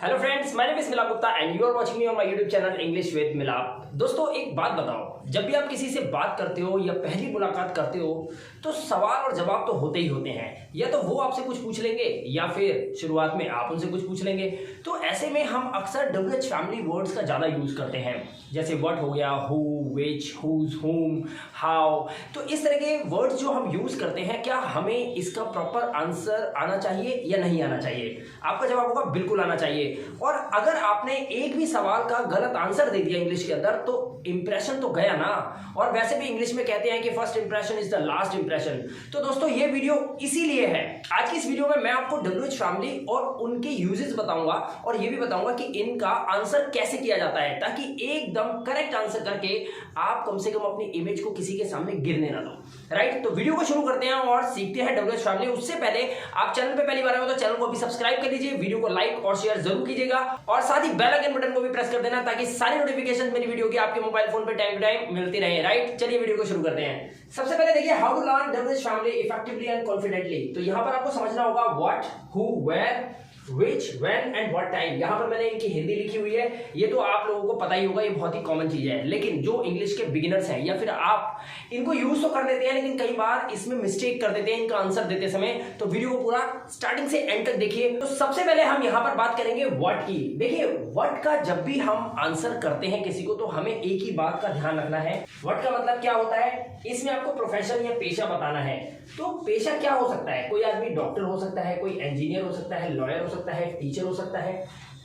Hello friends, my name is Milap Gupta and you are watching me on my YouTube channel English with Milap. दोस्तों, एक बात बताओ, जब भी आप किसी से बात करते हो या पहली मुलाकात करते हो तो सवाल और जवाब तो होते ही होते हैं। या तो वो आपसे कुछ पूछ लेंगे या फिर शुरुआत में आप उनसे कुछ पूछ लेंगे। तो ऐसे में हम अक्सर WH फैमिली वर्ड्स का ज़्यादा यूज़ करते हैं, जैसे व्हाट हो गया, हु, विच, हुज, हुम, हाउ। तो इस तरह के वर्ड्स जो हम यूज़ करते हैं, क्या हमें इसका प्रॉपर आंसर आना चाहिए या नहीं आना चाहिए? आपका जवाब होगा बिल्कुल आना चाहिए। और अगर आपने एक भी सवाल का गलत आंसर दे दिया इंग्लिश के अंदर तो इंप्रेशन तो गया ना। और वैसे भी इंग्लिश में कहते हैं कि first impression is the last impression. तो दोस्तों, ये वीडियो इसीलिए है। आज की इस वीडियो में मैं आपको WH फैमिली और उनके यूजेस बताऊंगा और ये भी बताऊंगा कि इनका आंसर कैसे किया जाता है, ताकि एकदम करेक्ट आंसर करके आप कम से कम अपनी इमेज को किसी के सामने गिरने ना दो। राइट, तो वीडियो को शुरू करते हैं और सीखते हैं WH फैमिली। उससे पहले आप चैनल पे पहली बार आए हो तो चैनल को भी सब्सक्राइब कर लीजिए, वीडियो को लाइक और शेयर जरूर कीजिएगा और साथ ही बेल आइकन बटन को भी प्रेस कर देना ताकि सारी नोटिफिकेशन मेरी वीडियो की आपके मोबाइल फोन पे टाइम टू टाइम मिलती रहे। राइट, चलिए वीडियो को शुरू करते हैं। सबसे पहले देखिए, how to learn WH family effectively and confidently. तो यहां पर आपको समझना होगा what, who, where, which, when and what time। यहां पर मैंने इनकी हिंदी लिखी हुई है, ये तो आप लोगों को पता ही होगा, ये बहुत ही कॉमन चीज है। लेकिन जो इंग्लिश के बिगिनर्स हैं या फिर आप इनको यूज तो कर लेते हैं लेकिन कई बार इसमें मिस्टेक कर देते हैं इनका आंसर देते समय। तो वीडियो को पूरा स्टार्टिंग से एंड तक देखिए। तो सबसे पहले हम यहां पर बात करेंगे व्हाट की। देखिए, व्हाट का जब भी हम आंसर करते हैं किसी को तो हमें एक ही बात का ध्यान रखना है। व्हाट का मतलब क्या होता है, इसमें आपको प्रोफेशन या पेशा बताना है। तो पेशा क्या हो सकता है? कोई आदमी डॉक्टर हो सकता है, कोई इंजीनियर हो सकता है, लॉयर हो सकता है, टीचर हो सकता है।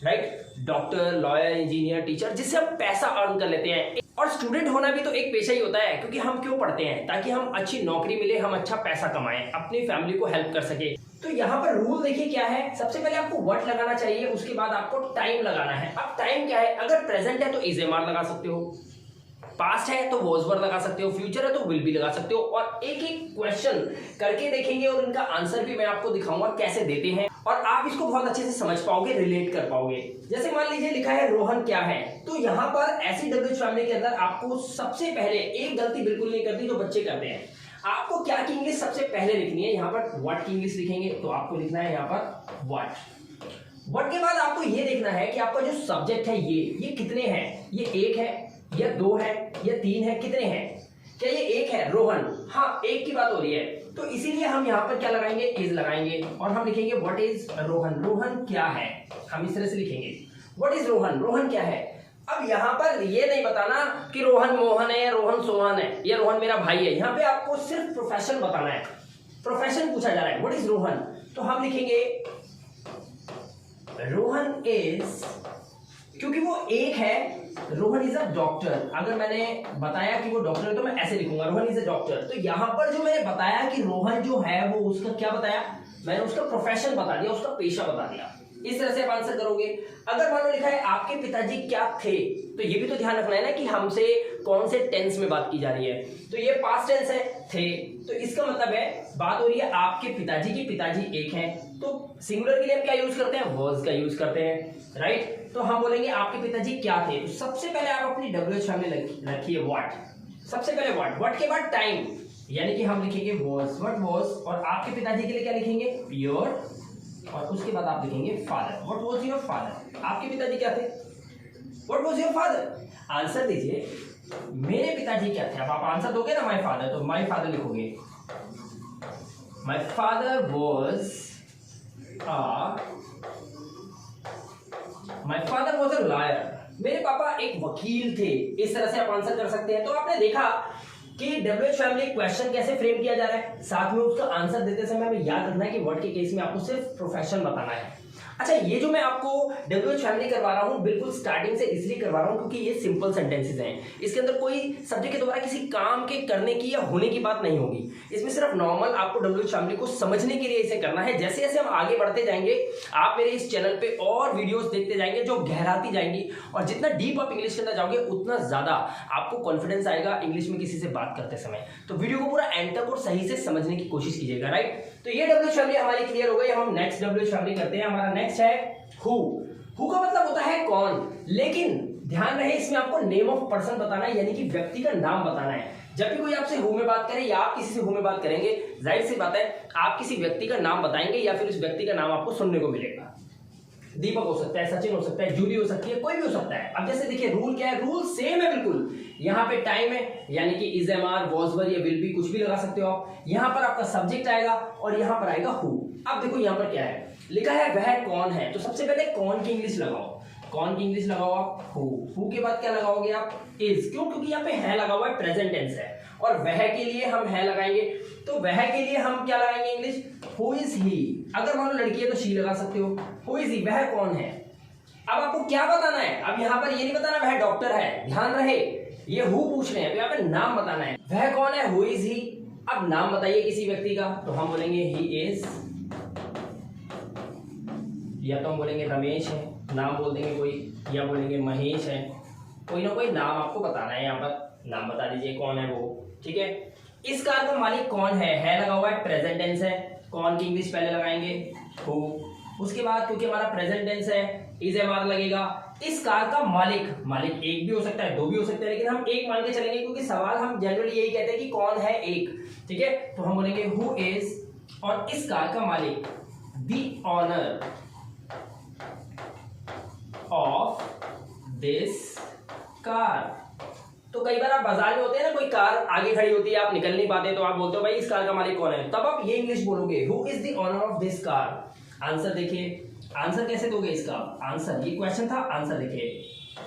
Right, doctor, lawyer, engineer, teacher, जिससे हम पैसा अर्न कर लेते हैं। और स्टूडेंट होना भी तो एक पेशा ही होता है, क्योंकि हम क्यों पढ़ते हैं? ताकि हम अच्छी नौकरी मिले, हम अच्छा पैसा कमाएं, अपनी फैमिली को हेल्प कर सके। तो यहाँ पर रूल देखिए क्या है। सबसे पहले आपको व्हाट लगाना चाहिए, उसके बाद आपको टाइम लगाना है। अब टाइम क्या है? अगर प्रेजेंट है तो इज एम आर लगा सकते हो, पास्ट है तो वॉज वर लगा सकते हो, फ्यूचर है तो विल बी लगा सकते हो। और एक एक क्वेश्चन करके देखेंगे और इनका आंसर भी मैं आपको दिखाऊंगा कैसे देते हैं और आप इसको बहुत अच्छे से समझ पाओगे, रिलेट कर पाओगे। जैसे मान लीजिए लिखा है रोहन क्या है, तो यहाँ पर ऐसी WH फैमिली के अंदर आपको सबसे पहले एक गलती बिल्कुल नहीं करती जो बच्चे करते हैं। आपको क्या की इंग्लिश सबसे पहले लिखनी है। यहाँ पर व्हाट की इंग्लिश लिखेंगे तो आपको लिखना है यहाँ पर व्हाट। व्हाट के बाद आपको ये देखना है कि आपका जो सब्जेक्ट है ये कितने हैं। ये एक है या दो है या तीन है, कितने हैं? क्या ये एक है? रोहन, हाँ, एक की बात हो रही है। तो इसीलिए हम यहाँ पर क्या लगाएंगे? इज लगाएंगे और हम लिखेंगे व्हाट इज रोहन। रोहन क्या है, हम इस तरह से लिखेंगे व्हाट इज रोहन। रोहन क्या है? अब यहाँ पर ये नहीं बताना कि रोहन मोहन है या रोहन सोहन है या रोहन मेरा भाई है। यहाँ पे आपको सिर्फ प्रोफेशन बताना है। प्रोफेशन पूछा जा रहा है, व्हाट इज रोहन, तो हम लिखेंगे रोहन इज, क्योंकि वो एक है, रोहन इज अ डॉक्टर। अगर मैंने बताया कि वो डॉक्टर है तो मैं ऐसे लिखूंगा रोहन इज अ डॉक्टर। तो यहां पर जो मैंने बताया कि रोहन जो है वो उसका क्या बताया, मैंने उसका प्रोफेशन बता दिया, उसका पेशा बता दिया। इस तरह से आप आंसर करोगे। अगर मान लो लिखा है आपके पिताजी क्या थे, तो ये भी तो ध्यान रखना है ना कि हमसे कौन से टेंस में बात की जा रही है। तो ये पास्ट टेंस है, थे, तो इसका मतलब है बात हो रही है आपके पिताजी की, पिताजी एक है। तो सिंगुलर के लिए हम क्या यूज करते हैं? वाज का यूज करते हैं। राइट, तो हम बोलेंगे आपके पिताजी क्या थे। तो सबसे पहले आप अपनी WH फैमिली रखिए व्हाट। सबसे पहले व्हाट, व्हाट के बाद टाइम, यानी कि हम लिखेंगे वाज, व्हाट वाज। और आपके पिताजी के लिए क्या लिखेंगे? योर, और उसके बाद आप लिखेंगे father. What was your father, आपके पिताजी क्या थे? What was your father, answer दीजिए मेरे पिताजी क्या थे। अब आप आंसर दोगे ना माय फादर, तो माय फादर लिखोगे my father was my father was a lawyer. मेरे पापा एक वकील थे। इस तरह से आप आंसर कर सकते हैं। तो आपने देखा कि WH फैमिली क्वेश्चन कैसे फ्रेम किया जा रहा है, साथ में उसका आंसर देते समय हमें याद रखना है कि व्हाट के केस में आपको सिर्फ प्रोफेशन बताना है। अच्छा, ये जो मैं आपको WH फैमिली करवा रहा हूँ बिल्कुल स्टार्टिंग से इसलिए करवा रहा हूँ क्योंकि ये सिंपल सेंटेंसेस हैं। इसके अंदर कोई सब्जेक्ट के द्वारा किसी काम के करने की या होने की बात नहीं होगी। इसमें सिर्फ नॉर्मल आपको WH फैमिली को समझने के लिए इसे करना है। जैसे जैसे हम आगे बढ़ते जाएंगे आप मेरे इस चैनल पे और वीडियोस देखते जाएंगे जो गहराती जाएंगी, और जितना डीप आप इंग्लिश के अंदर जाओगे उतना ज्यादा आपको कॉन्फिडेंस आएगा इंग्लिश में किसी से बात करते समय। तो वीडियो को पूरा एंड तक और सही से समझने की कोशिश कीजिएगा। राइट, तो ये WH फैमिली हमारी क्लियर हो गई। हम नेक्स्ट WH फैमिली करते हैं। हमारा नेक्स्ट है हु। हु का मतलब होता है कौन, लेकिन ध्यान रहे इसमें आपको नेम ऑफ पर्सन बताना है, यानी कि व्यक्ति का नाम बताना है। जब भी कोई आपसे हु में बात करे या आप किसी से हु में बात करेंगे, जाहिर सी बात है आप किसी व्यक्ति का नाम बताएंगे या फिर उस व्यक्ति का नाम आपको सुनने को मिलेगा। दीपक हो सकता है, सचिन हो सकता है, जूली हो सकती है, कोई भी हो सकता है। अब जैसे देखिए रूल क्या है, रूल सेम है बिल्कुल। यहाँ पे टाइम है यानी कि इज, एम, आर, वॉज, वर या विल बी कुछ भी लगा सकते हो आप। यहाँ पर आपका सब्जेक्ट आएगा और यहाँ पर आएगा हु। अब देखो यहाँ पर क्या है लिखा है, वह कौन है, तो सबसे पहले कौन की इंग्लिश लगाओ, कौन की इंग्लिश लगाओ आप हु के बाद क्या लगाओगे आप इज। क्यों? क्योंकि यहाँ पे है लगा हुआ है, प्रेजेंट टेंस है, और वह के लिए हम है लगाएंगे, तो वह के लिए हम क्या लगाएंगे इंग्लिश, हु इज ही। अगर मान लो लड़की है तो शी लगा सकते हो, हु इज ही, वह कौन है। अब आपको क्या बताना है, अब यहाँ पर ये नहीं बताना वह डॉक्टर है, ध्यान रहे ये हु पूछ रहे हैं, तो यहाँ पे नाम बताना है, वह कौन है, हु इज ही। अब नाम बताइए किसी व्यक्ति का, तो हम बोलेंगे ही इज, या तो हम बोलेंगे रमेश है, नाम बोल देंगे कोई, या बोलेंगे महेश है, कोई ना कोई नाम आपको बताना है, यहाँ पर नाम बता दीजिए कौन है वो, ठीक है। इस कार का मालिक कौन है लगा हुआ है, प्रेजेंट टेंस है, कौन की इंग्लिश पहले लगाएंगे हु, उसके बाद क्योंकि हमारा प्रेजेंट टेंस है इज, एम, आर लगेगा। इस कार का मालिक एक भी हो सकता है, दो भी हो सकते हैं, लेकिन हम एक मान के चलेंगे क्योंकि सवाल हम जनरली यही कहते हैं कि कौन है एक, ठीक है। तो हम बोलेंगे हु इज, और इस कार का मालिक the owner of this car. तो कई बार आप बाजार में होते हैं ना, कोई कार आगे खड़ी होती है, आप निकल नहीं पाते, तो आप बोलते हो भाई इस कार का मालिक कौन है, तब आप ये इंग्लिश बोलोगे who is the owner of this car. Answer देखिए, आंसर कैसे दोगे इसका आंसर, ये क्वेश्चन था, आंसर देखिए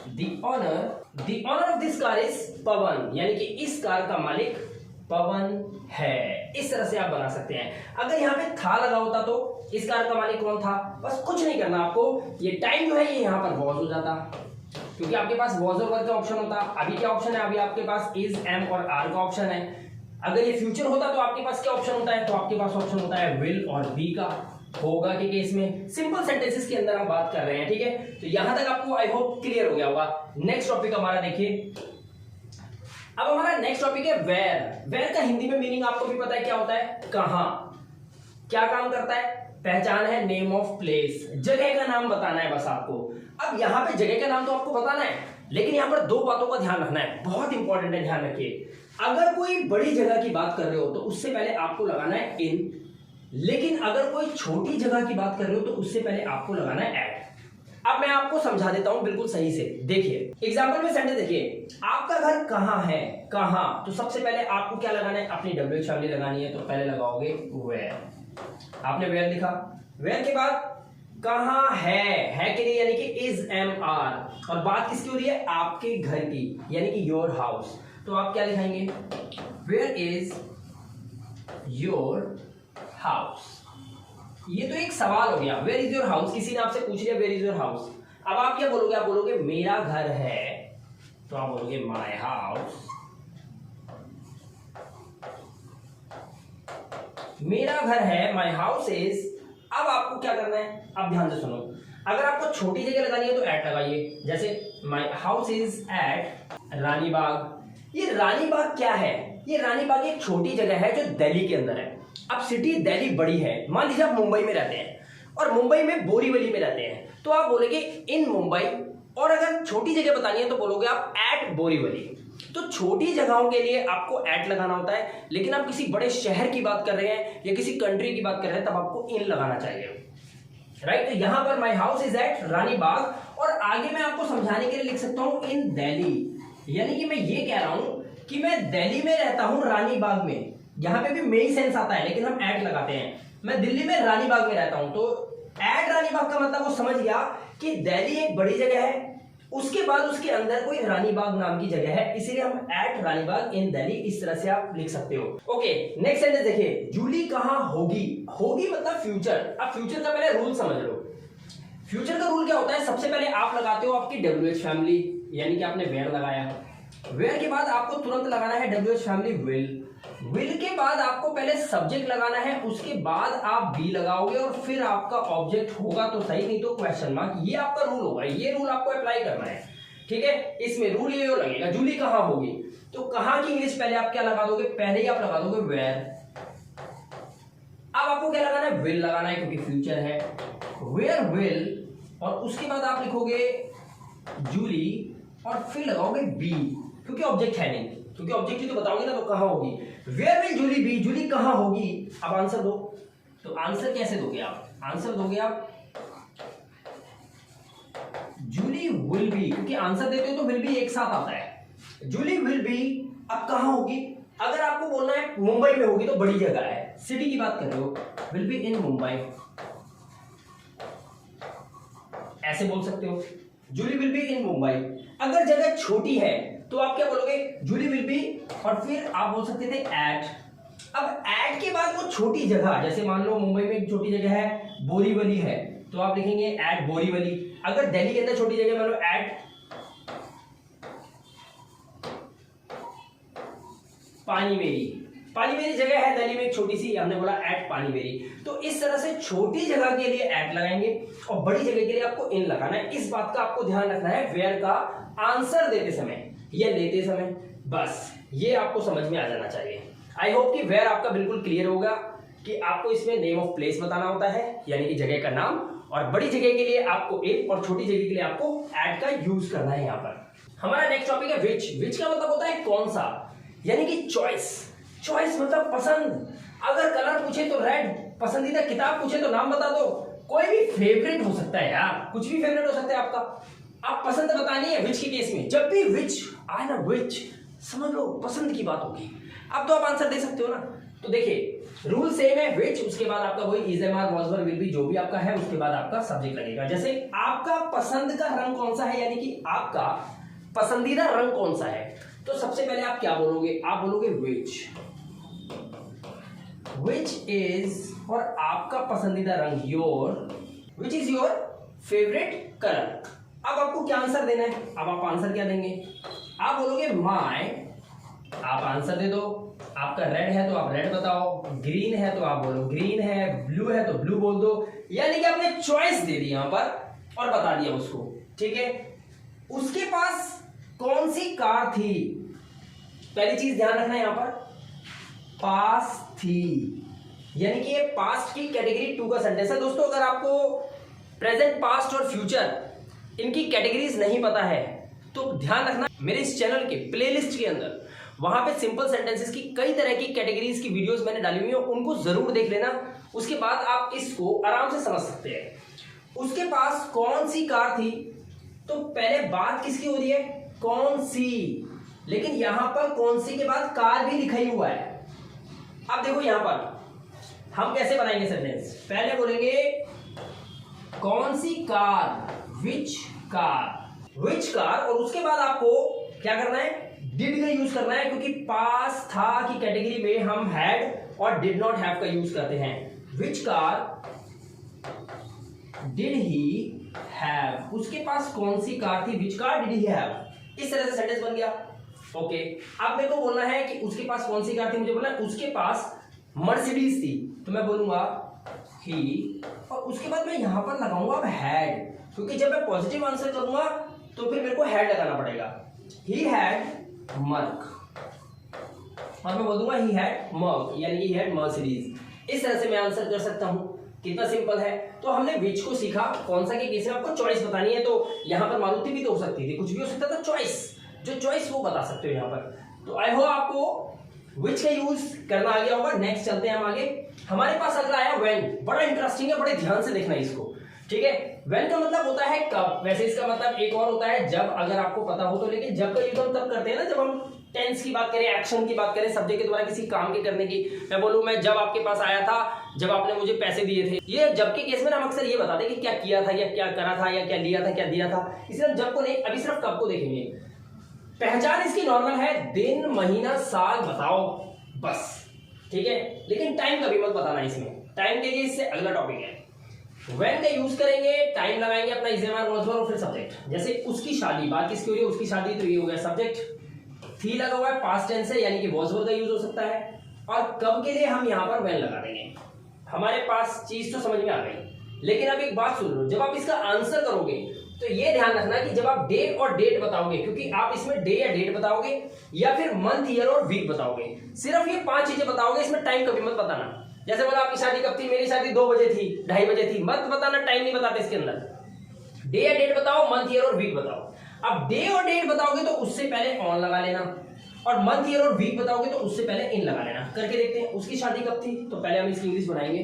the owner of this car is Pawan, यानी कि इस कार का मालिक पवन है। इस तरह से आप बना सकते हैं। अगर यहाँ पे था लगा होता तो इस कार का मालिक कौन था, बस कुछ नहीं करना आपको, ये टाइम जो है ये यहाँ पर वॉज हो जाता, क्योंकि आपके पास वॉज और वर का ऑप्शन होता। अभी क्या ऑप्शन है, अभी आपके पास इज, एम और आर का ऑप्शन है। अगर ये फ्यूचर होता तो आपके पास क्या ऑप्शन होता है, तो आपके पास ऑप्शन होता है विल और बी का। होगा के केस में सिंपल सेंटेंसेस के अंदर हम बात कर रहे हैं, ठीक है। तो यहां तक आपको आई होप क्लियर हो गया होगा। नेक्स्ट टॉपिक हमारा देखिए, अब हमारा नेक्स्ट टॉपिक है वेयर। वेयर का हिंदी में मीनिंग आपको भी पता है क्या होता है, कहां। क्या काम करता है, पहचान है, नेम ऑफ प्लेस, जगह का नाम बताना है बस आपको। अब यहाँ पे जगह का नाम तो आपको बताना है, लेकिन यहाँ पर दो बातों का ध्यान रखना है, बहुत इंपॉर्टेंट है, ध्यान रखिए। अगर कोई बड़ी जगह की बात कर रहे हो तो उससे पहले आपको लगाना है इन, लेकिन अगर कोई छोटी जगह की बात कर रहे हो तो उससे पहले आपको लगाना है एट। अब मैं आपको समझा देता हूं बिल्कुल सही से, देखिए एग्जाम्पल में सेंटेंस देखिए, आपका घर कहाँ है, कहाँ, तो सबसे पहले आपको क्या लगाना है, अपनी WH फैमिली लगानी है, तो पहले लगाओगे वेयर। आपने वेयर लिखा, वेयर के बाद कहाँ है के लिए यानी कि इज, एम, आर, और बात किसकी हो रही है, आपके घर की, यानी कि योर हाउस, तो आप क्या लिखाएंगे, वेयर इज योर हाउस। ये तो एक सवाल हो गया, वेयर इज योर हाउस, किसी ने आपसे पूछ लिया वेयर इज योर हाउस। अब आप क्या बोलोगे, आप बोलोगे मेरा घर है, तो आप बोलोगे माय हाउस, मेरा घर है, माय हाउस इज। अब आपको क्या करना है, अब ध्यान से सुनो, अगर आपको छोटी जगह लगानी है तो एट लगाइए, जैसे माय हाउस इज एट रानी बाग। ये रानी बाग क्या है, ये रानी बाग एक छोटी जगह है जो दिल्ली के अंदर है। अब सिटी दिल्ली बड़ी है, मान लीजिए आप मुंबई में रहते हैं और मुंबई में बोरीवली में रहते हैं, तो आप बोलेंगे इन मुंबई, और अगर छोटी जगह बतानी है तो बोलोगे आप एट बोरीवली। तो छोटी जगहों के लिए आपको एट लगाना होता है, लेकिन आप किसी बड़े शहर की बात कर रहे हैं या किसी कंट्री की बात कर रहे हैं तब आपको इन लगाना चाहिए, राइट। तो यहां पर माई हाउस इज एट रानी बाग, और आगे मैं आपको समझाने के लिए लिख सकता हूं इन दिल्ली, यानी कि मैं ये कह रहा हूं कि मैं दिल्ली में रहता हूं रानी बाग में। यहां पे भी मे ही सेंस आता है, लेकिन हम एट लगाते हैं, मैं दिल्ली में रानी बाग में रहता हूं, तो एट रानी बाग का मतलब वो समझ गया कि दिल्ली एक बड़ी जगह है, उसके बाद उसके अंदर कोई रानी बाग नाम की जगह है, इसीलिए हम एट रानी बाग इन दिल्ली, इस तरह से आप लिख सकते हो। ओके, नेक्स्ट सेंटेंस देखिए, जूली कहां होगी। होगी मतलब फ्यूचर। अब फ्यूचर का पहले रूल समझ लो। फ्यूचर का रूल क्या होता है, सबसे पहले आप लगाते हो आपकी WH फैमिली, यानी कि आपने वेयर लगाया, वेयर के बाद आपको तुरंत लगाना है WH फैमिली विल, विल के बाद आपको पहले सब्जेक्ट लगाना है, उसके बाद आप बी लगाओगे और फिर आपका ऑब्जेक्ट होगा तो सही, नहीं तो क्वेश्चन मार्क। ये आपका रूल होगा, ये रूल आपको अप्लाई करना है, ठीक है। इसमें रूल ये लगेगा, जूली कहां होगी, तो कहां की इंग्लिश पहले आप क्या लगा दोगे, पहले ही आप लगा दोगे वेयर। अब आपको क्या लगाना है, विल लगाना है क्योंकि फ्यूचर है, वेयर विल, और उसके बाद आप लिखोगे जूली और फिर लगाओगे बी, क्योंकि ऑब्जेक्ट है नहीं, क्योंकि ऑब्जेक्ट ही तो बताओगे ना, तो कहां होगी, where will Julie be, Julie कहां होगी। अब आंसर दो, तो आंसर कैसे दोगे आप, आंसर दोगे आप जूली विल बी, क्योंकि आंसर देते हो तो विल बी एक साथ आता है। जूली विल बी अब कहां होगी? अगर आपको बोलना है मुंबई में होगी तो बड़ी जगह है, सिटी की बात कर रहे हो, विल बी इन मुंबई, ऐसे बोल सकते हो, Julie will be in Mumbai. अगर जगह छोटी है तो आप क्या बोलोगे? जूली विल बी, और फिर आप बोल सकते थे एट। अब एट के बाद वो छोटी जगह, जैसे मान लो मुंबई में एक छोटी जगह है बोरीवली है, तो आप लिखेंगे एट बोरीवली। अगर दिल्ली के अंदर छोटी जगह मान लो एट पानीवेरी, पानीवेरी जगह है दिल्ली में एक छोटी सी, हमने बोला एट पानीवेरी। तो इस तरह से छोटी जगह के लिए एट लगाएंगे और बड़ी जगह के लिए आपको इन लगाना है। इस बात का आपको ध्यान रखना है वेयर का आंसर देते समय या लेते समय, बस ये आपको समझ में आ जाना चाहिए। आई होप कि वेयर आपका बिल्कुल क्लियर होगा कि आपको इसमें नेम ऑफ प्लेस बताना होता है, यानी कि जगह का नाम, और बड़ी जगह के लिए आपको एक और छोटी जगह के लिए आपको एट का यूज करना है। यहाँ पर हमारा नेक्स्ट टॉपिक है विच। विच का मतलब होता है कौन सा, यानी कि चॉइस। चॉइस मतलब पसंद। अगर कलर पूछे तो रेड, पसंदीदा किताब पूछे तो नाम बता दो, कोई भी फेवरेट हो सकता है यार, कुछ भी फेवरेट हो सकता है आपका, आप पसंद बतानी है विच के केस में। जब भी विच आए ना, विच समझ लो पसंद की बात होगी। अब तो आप आंसर दे सकते हो ना। तो देखिए रूल सेम है, विच, उसके बाद आपका वही is am are was were will be जो भी आपका है, उसके बाद आपका सब्जेक्ट लगेगा। जैसे आपका पसंद का रंग कौन सा है, यानी कि आपका पसंदीदा रंग कौन सा है, तो सबसे पहले आप क्या बोलोगे? आप बोलोगे विच। विच इज, और आपका पसंदीदा रंग your, which is your favourite colour. अब आपको क्या आंसर देना है? अब आप आंसर क्या देंगे? आप बोलोगे माय, आप आंसर दे दो। आपका रेड है तो आप रेड बताओ, ग्रीन है तो आप बोलो ग्रीन है, ब्लू है तो ब्लू बोल दो, यानी कि आपने चॉइस दे दी यहां पर और बता दिया उसको, ठीक है। उसके पास कौन सी कार थी, पहली चीज ध्यान रखना है यहां पर, पास थी, यानी कि ये पास्ट की कैटेगरी 2 का सेंटेंस है। दोस्तों अगर आपको प्रेजेंट, पास्ट और फ्यूचर इनकी कैटेगरीज नहीं पता है तो ध्यान रखना, मेरे इस चैनल के प्लेलिस्ट के अंदर वहां पे सिंपल सेंटेंसेस की कई तरह की कैटेगरीज की वीडियोस मैंने डाली हुई है, उनको जरूर देख लेना। उसके बाद आप इसको आराम से समझ सकते हैं। उसके पास कौन सी कार थी, तो पहले बात किसकी हो रही है? कौन सी, लेकिन यहां पर कौन सी के बाद कार भी लिखा ही हुआ है। अब देखो यहां पर हम कैसे बनाएंगे सेंटेंस, पहले बोलेंगे कौन सी car, which car, which car, और उसके बाद आपको क्या करना है? डिड का यूज करना है, क्योंकि पास था की कैटेगरी में हम हैड और डिड नॉट हैव का यूज करते हैं। Which car did he have, उसके पास कौन सी कार थी, which car did he have. इस तरह से सेंटेंस बन गया। ओके, अब मेरे को बोलना है कि उसके पास कौन सी कार थी, मुझे बोलना है उसके पास मर्सिडीज थी, तो मैं बोलूंगा ही, और उसके बाद मैं यहां पर लगाऊंगा अब हैड, क्योंकि जब मैं पॉजिटिव आंसर करूंगा तो फिर मेरे को हैड लगाना पड़ेगा। ही हैड मर्क, और मैं बोल दूंगा ही हैड मर्क, यानी ही हैड मर्सिडीज। इस तरह से मैं आंसर कर सकता हूं। कितना सिंपल है। तो हमने विच को सीखा, कौन सा के केस में आपको चॉइस बतानी है, तो यहां पर मारुति भी तो हो सकती थी, कुछ भी हो सकता था, चॉइस, जो चॉइस वो बता सकते हो यहां पर। तो आई होप आपको विच का यूज करना आ गया होगा। नेक्स्ट चलते हैं हम आगे। हमारे पास अगला आया व्हेन, बड़ा इंटरेस्टिंग है, बड़े ध्यान से देखना इसको, ठीक है। व्हेन का मतलब होता है कब, वैसे इसका मतलब एक और होता है जब, अगर आपको पता हो तो, लेकिन जब का यूज हम तब करते हैं ना जब हम टेंस की बात करें, एक्शन की बात करें, सब्जेक्ट के द्वारा किसी काम के करने की। मैं बोलूं मैं जब आपके पास आया था, जब आपने मुझे पैसे दिए थे, ये जब के केस में हम अक्सर ये बताते हैं कि क्या किया था या क्या करा था या क्या लिया था क्या दिया था, इसलिए हम जब को नहीं, अभी सिर्फ कब को देखेंगे। पहचान इसकी नॉर्मल है, दिन महीना साल बताओ बस, ठीक है, लेकिन टाइम कभी मत बताना इसमें, टाइम के लिए इससे अगला टॉपिक है। व्हेन का यूज करेंगे, टाइम लगाएंगे अपना is am are was were और फिर सब्जेक्ट। जैसे उसकी शादी, बात किसकी हो रही है, उसकी शादी, तो ये हो गया सब्जेक्ट। थी लगा हुआ है, पास्ट टेंस है, यानी कि वाज वर का यूज हो सकता है। और कब के लिए हम यहां पर व्हेन लगा देंगे। हमारे पास चीज तो समझ में आ गई, लेकिन अब एक बात सुन लो, जब आप इसका आंसर करोगे तो ये ध्यान रखना कि जब आप डे और डेट बताओगे, क्योंकि आप इसमें डे या डेट बताओगे या फिर मंथ, ईयर और वीक बताओगे, सिर्फ ये 5 चीजें बताओगे, इसमें टाइम कभी मत बताना। जैसे बोला आपकी शादी कब थी, मेरी शादी 2 बजे थी, 2:30 बजे थी, मत बताना, टाइम नहीं बताते इसके अंदर। डे या डेट बताओ, मंथ, ईयर और वीक बताओ। अब डे और डेट बताओगे तो उससे पहले ऑन लगा लेना, और मंथ, ईयर और वीक बताओगे तो उससे पहले इन लगा लेना। करके देखते हैं, उसकी शादी कब थी, तो पहले हम इसकी इंग्लिश बनाएंगे।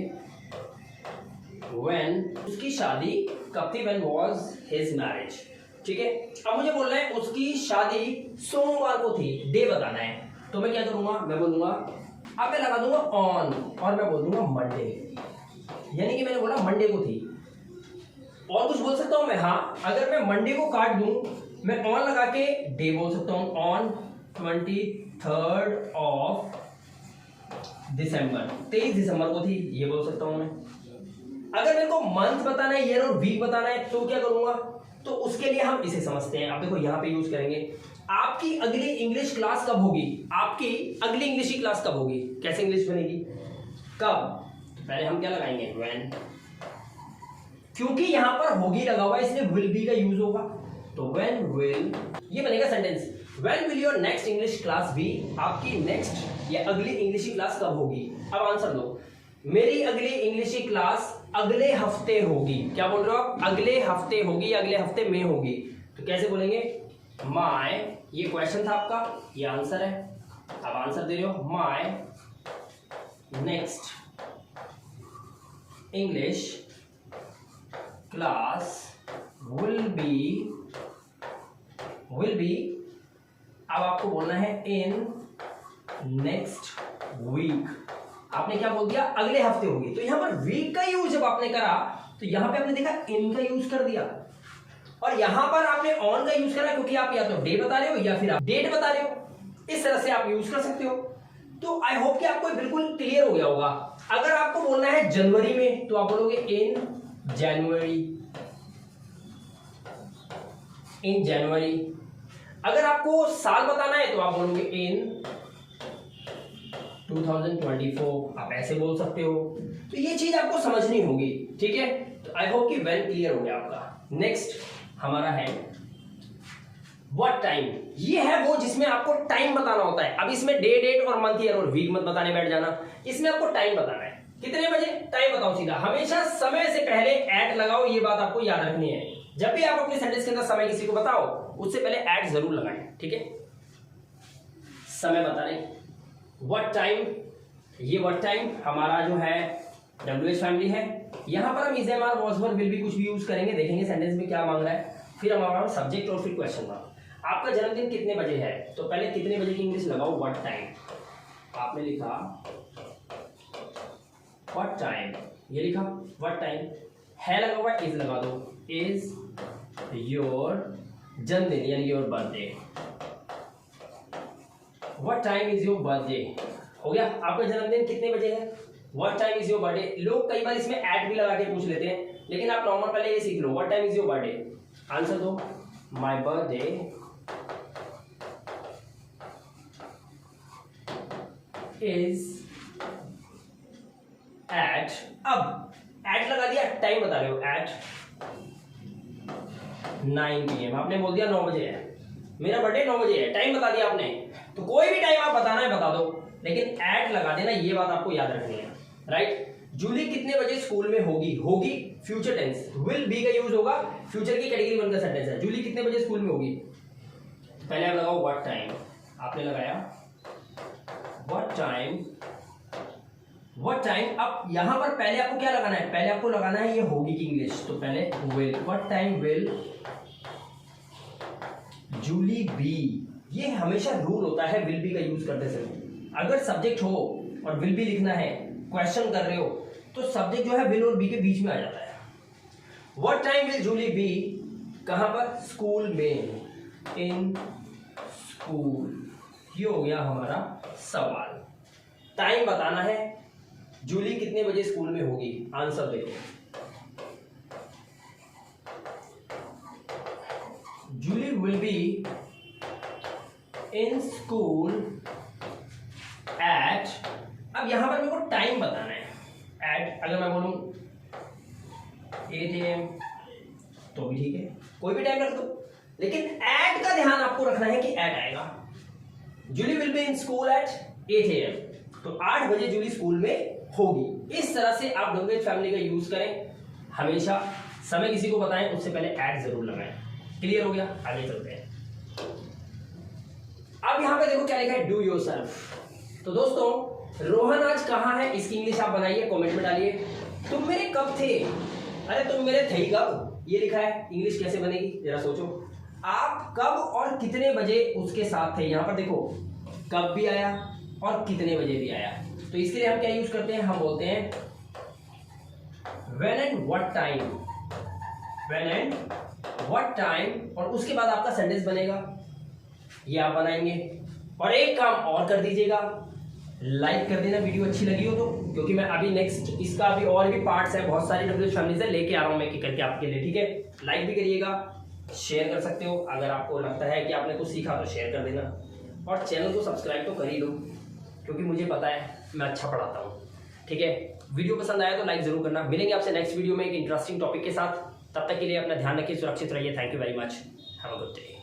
व्हेन, उसकी शादी कब थी, व्हेन वाज हिज मैरिज। ठीक है, अब मुझे बोलना है उसकी शादी सोमवार को थी, डे बताना है। तो मैं क्या करूंगा, मैं बोलूंगा, अब मैं लगा दूंगा ऑन और मैं बोल दूंगा मंडे, यानी कि मैंने बोला मंडे को थी। और कुछ बोल सकता हूं मैं, हाँ, अगर मैं मंडे को काट दूं, मैं ऑन लगा के डे बोल सकता हूं, ऑन 23rd ऑफ दिसंबर, 23 दिसंबर को थी, ये बोल सकता हूं मैं। अगर मेरे को मंथ बताना है, ईयर और वीक बताना है, तो क्या करूंगा, तो उसके लिए हम इसे समझते हैं। आप देखो यहां पे यूज करेंगे, आपकी अगली इंग्लिश क्लास कब होगी, आपकी अगली इंग्लिश की क्लास कब होगी, कैसे इंग्लिश बनेगी, कब, पहले हम क्या लगाएंगे, व्हेन, क्योंकि यहां पर होगी लगा हुआ है इसलिए विल बी का यूज होगा, तो व्हेन विल, ये बनेगा sentence, when will your next English class be, आपकी नेक्स्ट या अगली इंग्लिश की क्लास कब होगी। अब आंसर दो, मेरी अगली इंग्लिश की क्लास अगले हफ्ते होगी, क्या बोल रहे हो आप, अगले हफ्ते होगी, अगले हफ्ते में होगी, तो कैसे बोलेंगे, माय, ये क्वेश्चन था आपका, ये आंसर है, अब आंसर दे रहे हो, my next English class will be, अब आपको बोलना है इन नेक्स्ट वीक, आपने क्या बोल दिया, अगले हफ्ते होगी, तो यहां पर वीक का यूज जब आपने करा तो यहां पे आपने देखा इन का यूज कर दिया, और यहां पर आपने ऑन का यूज करा, क्योंकि आप या तो डे बता रहे हो या फिर आप डेट बता रहे हो, इस तरह से आप यूज कर सकते हो। तो आई होप कि आपको बिल्कुल क्लियर हो गया होगा। अगर आपको बोलना है जनवरी में, तो आप बोलोगे इन जनवरी, इन जनवरी। अगर आपको साल बताना है तो आप बोलोगे इन 2024, आप ऐसे बोल सकते हो। तो ये चीज आपको समझनी होगी, ठीक है। तो आई होप कि वेल क्लियर हो गया आपका। नेक्स्ट हमारा है व्हाट टाइम, ये है वो जिसमें आपको टाइम बताना होता है। अब इसमें डे, डेट और मंथ, ईयर और वीक मत बताने बैठ जाना, इसमें आपको टाइम बताना है। कितने बजे, टाइम बताओ सीधा, हमेशा समय से पहले एट लगाओ, ये बात आपको याद रखनी है। जब भी आप अपने सेंटेंस के अंदर समय किसी को बताओ, उससे पहले एट जरूर लगाएं, ठीक है। समय बताने, व्हाट टाइम, ये व्हाट टाइम हमारा जो है WH फैमिली है। यहां पर हम is, am, are, was, were, will भी कुछ भी यूज करेंगे, देखेंगे सेंटेंस में क्या मांग रहा है। फिर हमारा सब्जेक्ट और फिर क्वेश्चन मार्क। आपका जन्मदिन कितने बजे है, तो पहले कितने बजे की इंग्लिश लगाओ, व्हाट टाइम। आपने लिखा व्हाट टाइम, ये लिखा व्हाट टाइम, है लगा हुआ, इज लगा दो, इज योर जन्मदिन यानी your birthday, what time is your birthday, हो गया। आपका जन्मदिन कितने बजे है, what time is your birthday. लोग कई बार इसमें एट भी लगा के पूछ लेते हैं, लेकिन आप नॉर्मल पहले ये सीख लो, what time is your birthday. Answer दो, माय बर्थडे इज एट, अब एट लगा दिया, टाइम बता रहे हो, एट 9 PM। आपने बोल दिया 9 बजे है, मेरा बर्थडे 9 बजे है, टाइम बता दिया आपने। तो कोई भी टाइम आप बताना है बता दो, लेकिन एट लगा देना, ये बात आपको याद रखनी है, राइट। जूली कितने बजे स्कूल में होगी, होगी फ्यूचर टेंस, विल बी का यूज होगा, फ्यूचर की कैटेगरी 1 का सेंटेंस है। जूली कितने बजे स्कूल में होगी, पहले आप लगाओ व्हाट टाइम, आपने लगाया व्हाट टाइम, व्हाट टाइम। अब यहां पर पहले आपको क्या लगाना है, पहले आपको लगाना है ये होगी की इंग्लिश, तो पहले will, what time will Julie be. ये हमेशा रूल होता है विल बी का यूज करते समय। अगर सब्जेक्ट हो और विल बी लिखना है, क्वेश्चन कर रहे हो, तो सब्जेक्ट जो है विल और बी के बीच में आ जाता है। What time will Julie be, कहां पर, स्कूल में, इन स्कूल। ये हो गया हमारा सवाल। टाइम बताना है, जूली कितने बजे स्कूल में होगी, आंसर देखो, Julie will be in school at, अब यहां पर मेरे को टाइम बताना है, एट अगर मैं बोलूं 8 AM तो भी ठीक है, कोई भी टाइम रख दो, लेकिन एट का ध्यान आपको रखना है कि एट आएगा। Julie will be in school at 8 AM, तो 8 बजे जूली स्कूल में होगी। इस तरह से आप WH फैमिली का यूज करें, हमेशा समय किसी को बताएं उससे पहले एट जरूर लगाएं। क्लियर हो गया, आगे चलते हैं। अब यहां पे देखो क्या लिखा है, डू योरसेल्फ। तो दोस्तों रोहन आज कहां है, इसकी इंग्लिश आप बनाइए, कमेंट में डालिए। तुम मेरे कब थे? अरे तुम मेरे थे ही कब, ये लिखा है। इंग्लिश कैसे बनेगी जरा सोचो। आप कब और कितने बजे उसके साथ थे। यहाँ पर देखो कब भी आया और कितने बजे भी आया, तो इसके लिए हम क्या यूज करते हैं, हम बोलते हैं when and what time, when and what time, और उसके बाद आपका सेंटेंस बनेगा, ये आप बनाएंगे। और एक काम और कर दीजिएगा, लाइक कर देना वीडियो अच्छी लगी हो तो, क्योंकि मैं अभी नेक्स्ट इसका अभी और भी पार्ट्स है, बहुत सारी डब्ल्यूएच फैमिली से लेके आ रहा हूं मैं करके आपके लिए, ठीक है। लाइक भी करिएगा, शेयर कर सकते हो, अगर आपको लगता है कि आपने कुछ सीखा तो शेयर कर देना, और चैनल को सब्सक्राइब तो कर ही लो, क्योंकि मुझे पता है मैं अच्छा पढ़ाता हूँ, ठीक है। वीडियो पसंद आया तो लाइक जरूर करना। मिलेंगे आपसे नेक्स्ट वीडियो में एक इंटरेस्टिंग टॉपिक के साथ, तब तक के लिए अपना ध्यान रखिए, सुरक्षित रहिए। Thank you very much, have a good day.